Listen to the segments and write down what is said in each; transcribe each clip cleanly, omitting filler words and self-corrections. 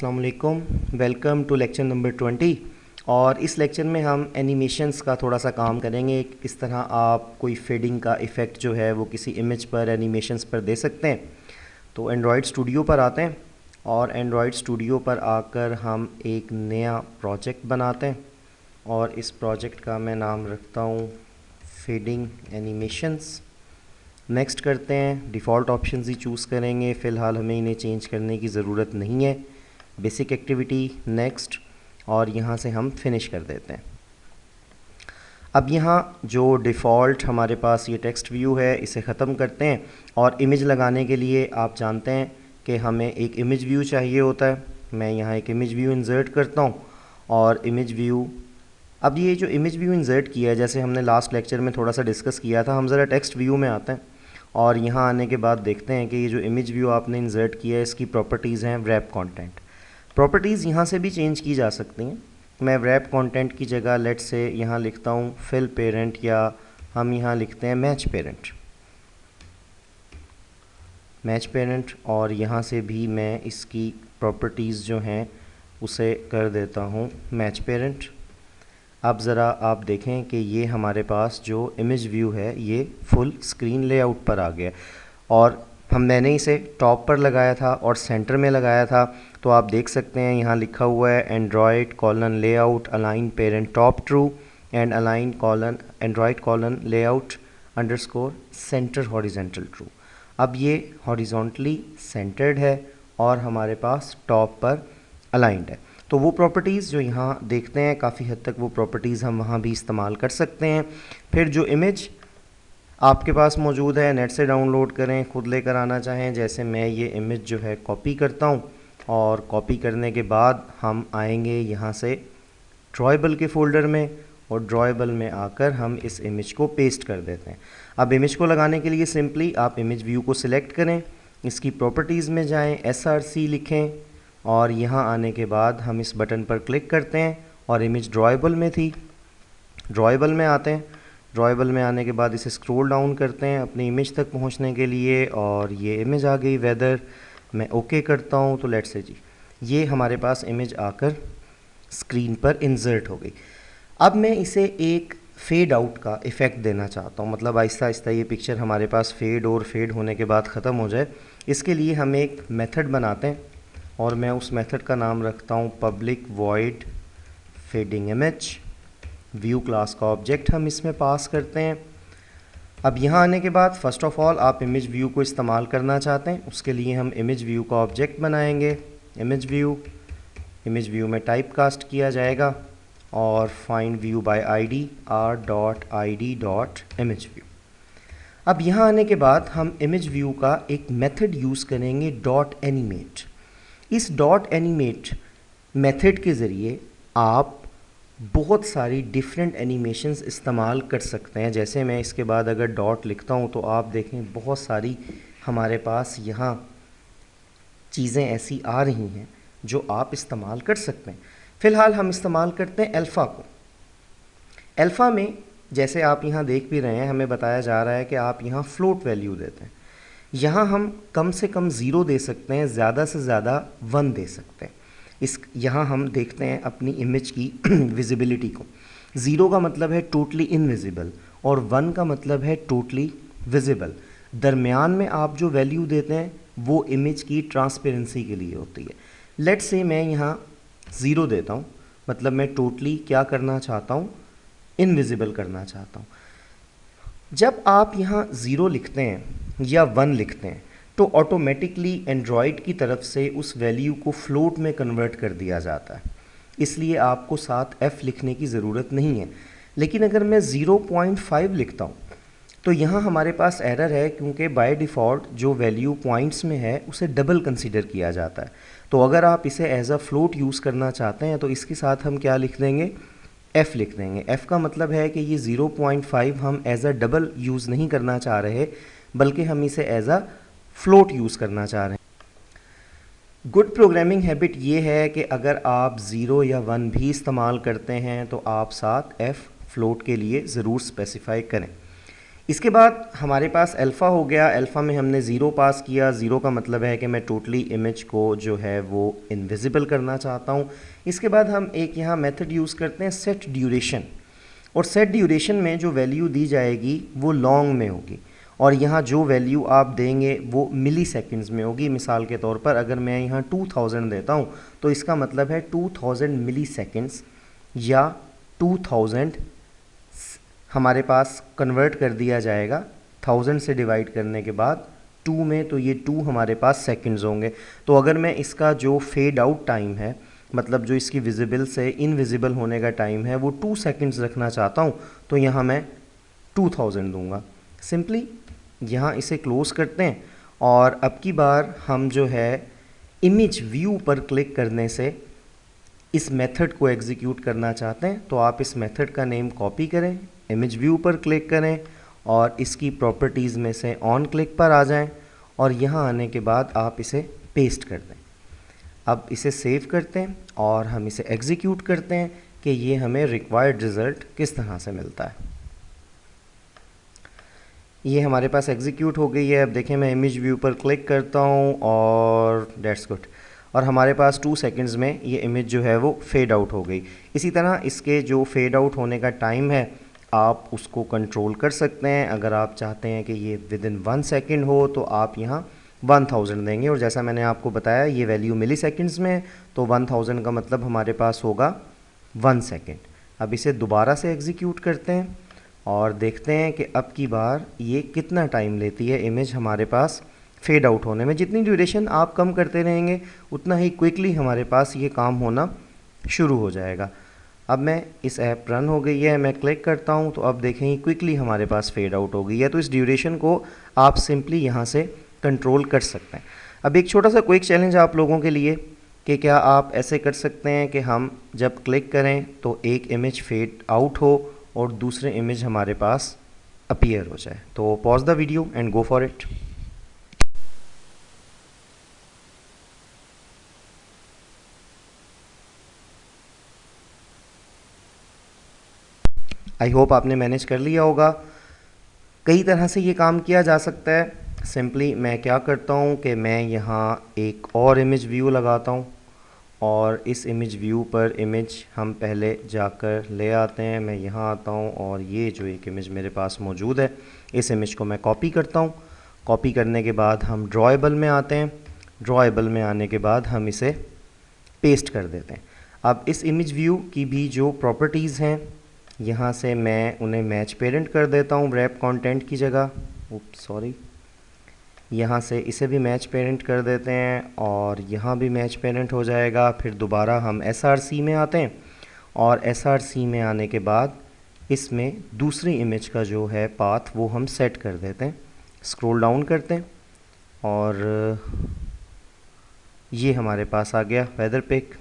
अस्सलाम वालेकुम, welcome to lecture number 20। और इस लेक्चर में हम एनिमेशंस का थोड़ा सा काम करेंगे। किस तरह आप कोई फेडिंग का इफ़ेक्ट जो है वो किसी इमेज पर, एनिमेशंस पर दे सकते हैं। तो एंड्रॉयड स्टूडियो पर आते हैं और एंड्रॉयड स्टूडियो पर आकर हम एक नया प्रोजेक्ट बनाते हैं और इस प्रोजेक्ट का मैं नाम रखता हूँ फेडिंग एनिमेशंस। नेक्स्ट करते हैं, डिफ़ॉल्ट ऑप्शंस ही चूज़ करेंगे, फ़िलहाल हमें इन्हें चेंज करने की ज़रूरत नहीं है। बेसिक एक्टिविटी, नेक्स्ट, और यहाँ से हम फिनिश कर देते हैं। अब यहाँ जो डिफ़ॉल्ट हमारे पास ये टेक्स्ट व्यू है इसे ख़त्म करते हैं और इमेज लगाने के लिए आप जानते हैं कि हमें एक इमेज व्यू चाहिए होता है। मैं यहाँ एक इमेज व्यू इंसर्ट करता हूँ और इमेज व्यू, अब ये जो इमेज व्यू इंसर्ट किया है जैसे हमने लास्ट लेक्चर में थोड़ा सा डिस्कस किया था, हम ज़रा टेक्स्ट व्यू में आते हैं और यहाँ आने के बाद देखते हैं कि ये जो इमेज व्यू आपने इंसर्ट किया है इसकी प्रॉपर्टीज़ हैं रैप कंटेंट। प्रॉपर्टीज़ यहाँ से भी चेंज की जा सकती हैं। मैं रैप कंटेंट की जगह लेट से यहाँ लिखता हूँ फिल पेरेंट, या हम यहाँ लिखते हैं मैच पेरेंट, और यहाँ से भी मैं इसकी प्रॉपर्टीज़ जो हैं उसे कर देता हूँ मैच पेरेंट। अब ज़रा आप देखें कि ये हमारे पास जो इमेज व्यू है ये फुल स्क्रीन लेआउट पर आ गया और मैंने इसे टॉप पर लगाया था और सेंटर में लगाया था। तो आप देख सकते हैं यहाँ लिखा हुआ है Android colon layout align parent top true and align colon Android colon layout underscore centre horizontal true. अब ये हॉरिजॉन्टली सेंटर्ड है और हमारे पास टॉप पर अलाइंड है। तो वो प्रॉपर्टीज़ जो यहाँ देखते हैं काफ़ी हद तक वो प्रॉपर्टीज़ हम वहाँ भी इस्तेमाल कर सकते हैं। फिर जो इमेज आपके पास मौजूद है नेट से डाउनलोड करें, खुद लेकर आना चाहें। जैसे मैं ये इमेज जो है कॉपी करता हूँ और कॉपी करने के बाद हम आएंगे यहाँ से ड्रॉएबल के फ़ोल्डर में और ड्रॉएबल में आकर हम इस इमेज को पेस्ट कर देते हैं। अब इमेज को लगाने के लिए सिंपली आप इमेज व्यू को सिलेक्ट करें, इसकी प्रॉपर्टीज़ में जाएं, SRC लिखें और यहाँ आने के बाद हम इस बटन पर क्लिक करते हैं और इमेज ड्रॉएबल में थी, ड्रॉएबल में आते हैं। ड्रॉएबल में आने के बाद इसे स्क्रॉल डाउन करते हैं अपनी इमेज तक पहुंचने के लिए और ये इमेज आ गई वेदर। मैं ओके करता हूं तो लेट्स से जी ये हमारे पास इमेज आकर स्क्रीन पर इंसर्ट हो गई। अब मैं इसे एक फेड आउट का इफ़ेक्ट देना चाहता हूं, मतलब आहिस्ता आहिस्ता ये पिक्चर हमारे पास फेड और फेड होने के बाद ख़त्म हो जाए। इसके लिए हम एक मेथड बनाते हैं और मैं उस मेथड का नाम रखता हूँ public void fading image. View class का ऑब्जेक्ट हम इसमें पास करते हैं। अब यहाँ आने के बाद फ़र्स्ट ऑफ़ ऑल आप इमेज व्यू को इस्तेमाल करना चाहते हैं, उसके लिए हम इमेज व्यू का ऑब्जेक्ट बनाएंगे। इमेज व्यू में टाइप कास्ट किया जाएगा और find view by ID r.id.image view. अब यहाँ आने के बाद हम इमेज व्यू का एक मेथड यूज़ करेंगे डॉट एनिमेट। इस डॉट एनिमेट मेथड के ज़रिए आप बहुत सारी डिफरेंट एनिमेशंस इस्तेमाल कर सकते हैं। जैसे मैं इसके बाद अगर डॉट लिखता हूँ तो आप देखें बहुत सारी हमारे पास यहाँ चीज़ें ऐसी आ रही हैं जो आप इस्तेमाल कर सकते हैं। फ़िलहाल हम इस्तेमाल करते हैं अल्फ़ा को। अल्फ़ा में जैसे आप यहाँ देख भी रहे हैं हमें बताया जा रहा है कि आप यहाँ फ्लोट वैल्यू देते हैं। यहाँ हम कम से कम 0 दे सकते हैं, ज़्यादा से ज़्यादा 1 दे सकते हैं। यहाँ हम देखते हैं अपनी इमेज की विजिबिलिटी को। 0 का मतलब है टोटली इनविजिबल और 1 का मतलब है टोटली विजिबल। दरमियान में आप जो वैल्यू देते हैं वो इमेज की ट्रांसपेरेंसी के लिए होती है। लेट्स से मैं यहाँ 0 देता हूँ, मतलब मैं टोटली क्या करना चाहता हूँ, इनविजिबल करना चाहता हूँ। जब आप यहाँ 0 लिखते हैं या 1 लिखते हैं तो ऑटोमेटिकली एंड्रॉयड की तरफ से उस वैल्यू को फ्लोट में कन्वर्ट कर दिया जाता है, इसलिए आपको साथ f लिखने की ज़रूरत नहीं है। लेकिन अगर मैं 0.5 लिखता हूँ तो यहाँ हमारे पास एरर है, क्योंकि बाय डिफ़ॉल्ट जो वैल्यू पॉइंट्स में है उसे डबल कंसीडर किया जाता है। तो अगर आप इसे एज अ फ्लोट यूज़ करना चाहते हैं तो इसके साथ हम क्या लिख देंगे, f लिख देंगे। f का मतलब है कि ये 0.5 हम एज अ डबल यूज़ नहीं करना चाह रहे, बल्कि हम इसे एज अ फ्लोट यूज़ करना चाह रहे हैं। गुड प्रोग्रामिंग हैबिट ये है कि अगर आप 0 या 1 भी इस्तेमाल करते हैं तो आप साथ f फ्लोट के लिए ज़रूर स्पेसिफाई करें। इसके बाद हमारे पास अल्फ़ा हो गया। अल्फ़ा में हमने ज़ीरो पास किया। ज़ीरो का मतलब है कि मैं टोटली इमेज को जो है वो इनविजिबल करना चाहता हूँ। इसके बाद हम एक यहाँ मेथड यूज़ करते हैं सेट ड्यूरेशन, और सेट ड्यूरेशन में जो वैल्यू दी जाएगी वो लॉन्ग में होगी, और यहाँ जो वैल्यू आप देंगे वो मिली सेकेंड्स में होगी। मिसाल के तौर पर अगर मैं यहाँ 2000 देता हूँ तो इसका मतलब है 2000 मिली सेकेंड्स, या 2000 हमारे पास कन्वर्ट कर दिया जाएगा 1000 से डिवाइड करने के बाद 2 में, तो ये 2 हमारे पास सेकंड्स होंगे। तो अगर मैं इसका जो फेड आउट टाइम है, मतलब जो इसकी विजिबल से इनविजिबल होने का टाइम है, वो 2 सेकंड्स रखना चाहता हूँ, तो यहाँ मैं 2000 दूंगा। सिंपली यहाँ इसे क्लोज़ करते हैं, और अब की बार हम जो है इमेज व्यू पर क्लिक करने से इस मेथड को एग्जीक्यूट करना चाहते हैं। तो आप इस मेथड का नेम कॉपी करें, इमेज व्यू पर क्लिक करें, और इसकी प्रॉपर्टीज़ में से ऑन क्लिक पर आ जाएं, और यहाँ आने के बाद आप इसे पेस्ट कर दें। अब इसे सेव करते हैं और हम इसे एग्जीक्यूट करते हैं कि ये हमें रिक्वायर्ड रिज़ल्ट किस तरह से मिलता है। ये हमारे पास एग्जीक्यूट हो गई है। अब देखें, मैं इमेज व्यू पर क्लिक करता हूँ और दैट्स गुड, और हमारे पास 2 सेकंड्स में ये इमेज जो है वो फेड आउट हो गई। इसी तरह इसके जो फेड आउट होने का टाइम है आप उसको कंट्रोल कर सकते हैं। अगर आप चाहते हैं कि ये विदिन 1 सेकेंड हो तो आप यहाँ 1000 देंगे, और जैसा मैंने आपको बताया ये वैल्यू मिली सेकेंड्स में है, तो 1000 का मतलब हमारे पास होगा 1 सेकेंड। अब इसे दोबारा से एग्जीक्यूट करते हैं और देखते हैं कि अब की बार ये कितना टाइम लेती है इमेज हमारे पास फेड आउट होने में। जितनी ड्यूरेशन आप कम करते रहेंगे उतना ही क्विकली हमारे पास ये काम होना शुरू हो जाएगा। अब मैं इस ऐप रन हो गई है, मैं क्लिक करता हूँ तो अब देखें क्विकली हमारे पास फेड आउट हो गई है। तो इस ड्यूरेशन को आप सिंपली यहाँ से कंट्रोल कर सकते हैं। अब एक छोटा सा क्विक चैलेंज आप लोगों के लिए कि क्या आप ऐसे कर सकते हैं कि हम जब क्लिक करें तो एक इमेज फेड आउट हो और दूसरे इमेज हमारे पास अपीयर हो जाए। तो pause the video and go for it. I hope आपने मैनेज कर लिया होगा। कई तरह से ये काम किया जा सकता है। सिंपली मैं क्या करता हूँ कि मैं यहाँ एक और इमेज व्यू लगाता हूँ, और इस इमेज व्यू पर इमेज हम पहले जाकर ले आते हैं। मैं यहाँ आता हूँ और ये जो एक इमेज मेरे पास मौजूद है इस इमेज को मैं कॉपी करता हूँ। कॉपी करने के बाद हम ड्रॉएबल में आते हैं। ड्रॉएबल में आने के बाद हम इसे पेस्ट कर देते हैं। अब इस इमेज व्यू की भी जो प्रॉपर्टीज़ हैं यहाँ से मैं उन्हें मैच पेरेंट कर देता हूँ रैप कंटेंट की जगह। सॉरी, यहाँ से इसे भी मैच पेरेंट कर देते हैं और यहाँ भी मैच पेरेंट हो जाएगा। फिर दोबारा हम SRC में आते हैं, और SRC में आने के बाद इसमें दूसरी इमेज का जो है पाथ वो हम सेट कर देते हैं। स्क्रॉल डाउन करते हैं और ये हमारे पास आ गया वेदर पिक।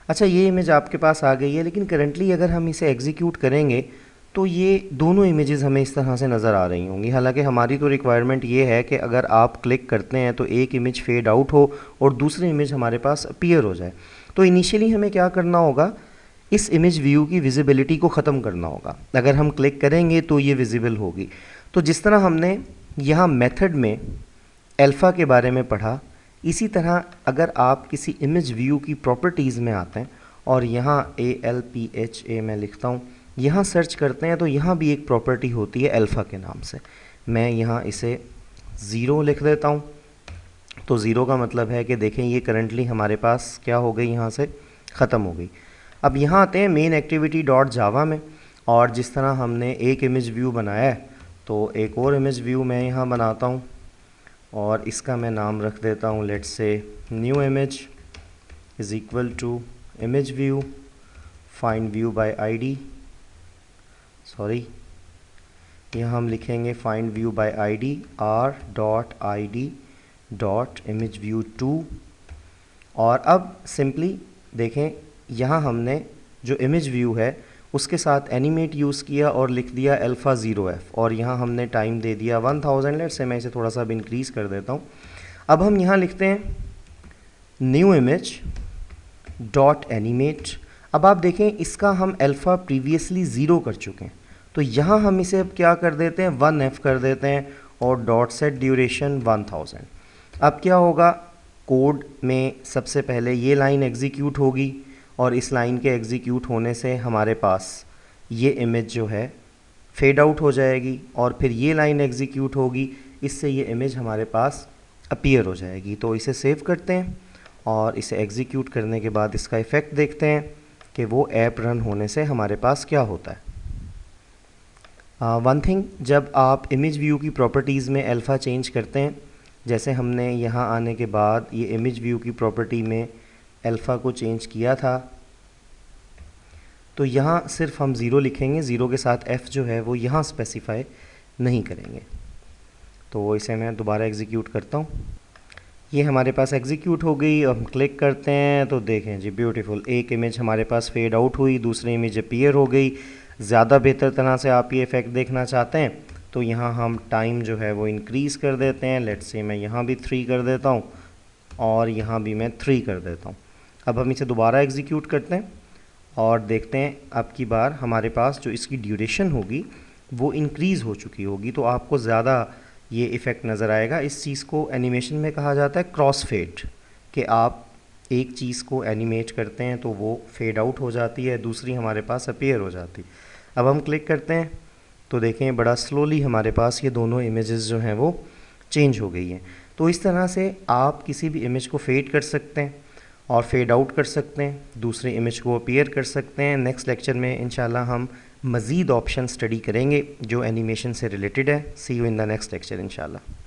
अच्छा, ये इमेज आपके पास आ गई है, लेकिन करंटली अगर हम इसे एग्जीक्यूट करेंगे तो ये दोनों इमेजेस हमें इस तरह से नज़र आ रही होंगी। हालांकि हमारी तो रिक्वायरमेंट ये है कि अगर आप क्लिक करते हैं तो एक इमेज फेड आउट हो और दूसरी इमेज हमारे पास अपीयर हो जाए। तो इनिशियली हमें क्या करना होगा, इस इमेज व्यू की विजिबिलिटी को ख़त्म करना होगा। अगर हम क्लिक करेंगे तो ये विजिबल होगी। तो जिस तरह हमने यहाँ मेथड में अल्फ़ा के बारे में पढ़ा, इसी तरह अगर आप किसी इमेज व्यू की प्रॉपर्टीज़ में आते हैं और यहाँ ALPHA मैं लिखता हूँ, यहाँ सर्च करते हैं तो यहाँ भी एक प्रॉपर्टी होती है अल्फ़ा के नाम से। मैं यहाँ इसे 0 लिख देता हूँ। तो 0 का मतलब है कि देखें ये करंटली हमारे पास क्या हो गई, यहाँ से ख़त्म हो गई। अब यहाँ आते हैं मेन एक्टिविटी डॉट जावा में, और जिस तरह हमने एक इमेज व्यू बनाया है तो एक और इमेज व्यू मैं यहाँ बनाता हूँ, और इसका मैं नाम रख देता हूँ let's say new image is equal to image view find view by ID. Sorry, यहाँ हम लिखेंगे find view by ID r.id.imageView2। और अब सिंपली देखें, यहाँ हमने जो इमेज व्यू है उसके साथ एनिमेट यूज़ किया और लिख दिया अल्फ़ा 0f, और यहाँ हमने टाइम दे दिया 1000। लेट्स से मैं इसे थोड़ा सा अब इंक्रीज़ कर देता हूँ। अब हम यहाँ लिखते हैं न्यू इमेज डॉट एनिमेट। अब आप देखें इसका हम अल्फ़ा प्रीवियसली 0 कर चुके हैं, तो यहाँ हम इसे अब क्या कर देते हैं, 1F कर देते हैं और डॉट सेट ड्यूरेशन 1000। अब क्या होगा, कोड में सबसे पहले ये लाइन एग्जीक्यूट होगी और इस लाइन के एग्जीक्यूट होने से हमारे पास ये इमेज जो है फेड आउट हो जाएगी और फिर ये लाइन एग्जीक्यूट होगी, इससे ये इमेज हमारे पास अपीयर हो जाएगी। तो इसे सेव करते हैं और इसे एग्जीक्यूट करने के बाद इसका इफ़ेक्ट देखते हैं कि वो ऐप रन होने से हमारे पास क्या होता है। वन थिंग, जब आप इमेज व्यू की प्रॉपर्टीज़ में अल्फ़ा चेंज करते हैं, जैसे हमने यहाँ आने के बाद ये इमेज व्यू की प्रॉपर्टी में अल्फ़ा को चेंज किया था, तो यहाँ सिर्फ हम ज़ीरो लिखेंगे, ज़ीरो के साथ f जो है वो यहाँ स्पेसिफाई नहीं करेंगे। तो इसे मैं दोबारा एग्जीक्यूट करता हूँ, ये हमारे पास एग्जीक्यूट हो गई। हम क्लिक करते हैं तो देखें जी ब्यूटीफुल, एक इमेज हमारे पास फेड आउट हुई, दूसरी इमेज अपीयर हो गई। ज़्यादा बेहतर तरह से आप ये इफ़ेक्ट देखना चाहते हैं तो यहाँ हम टाइम जो है वो इंक्रीज़ कर देते हैं। लेट्स से मैं यहाँ भी 3 कर देता हूँ और यहाँ भी मैं 3 कर देता हूँ। अब हम इसे दोबारा एग्जीक्यूट करते हैं और देखते हैं अब की बार हमारे पास जो इसकी ड्यूरेशन होगी वो इंक्रीज़ हो चुकी होगी, तो आपको ज़्यादा ये इफ़ेक्ट नज़र आएगा। इस चीज़ को एनिमेशन में कहा जाता है क्रॉस फेड, कि आप एक चीज़ को एनिमेट करते हैं तो वो फेड आउट हो जाती है, दूसरी हमारे पास अपीयर हो जाती है। अब हम क्लिक करते हैं तो देखें बड़ा स्लोली हमारे पास ये दोनों इमेजेस जो हैं वो चेंज हो गई हैं। तो इस तरह से आप किसी भी इमेज को फेड कर सकते हैं और फेड आउट कर सकते हैं, दूसरे इमेज को अपीयर कर सकते हैं। नेक्स्ट लेक्चर में इंशाल्लाह हम मज़ीद ऑप्शन स्टडी करेंगे जो एनिमेशन से रिलेटेड है। See you in the next lecture इंशाल्लाह।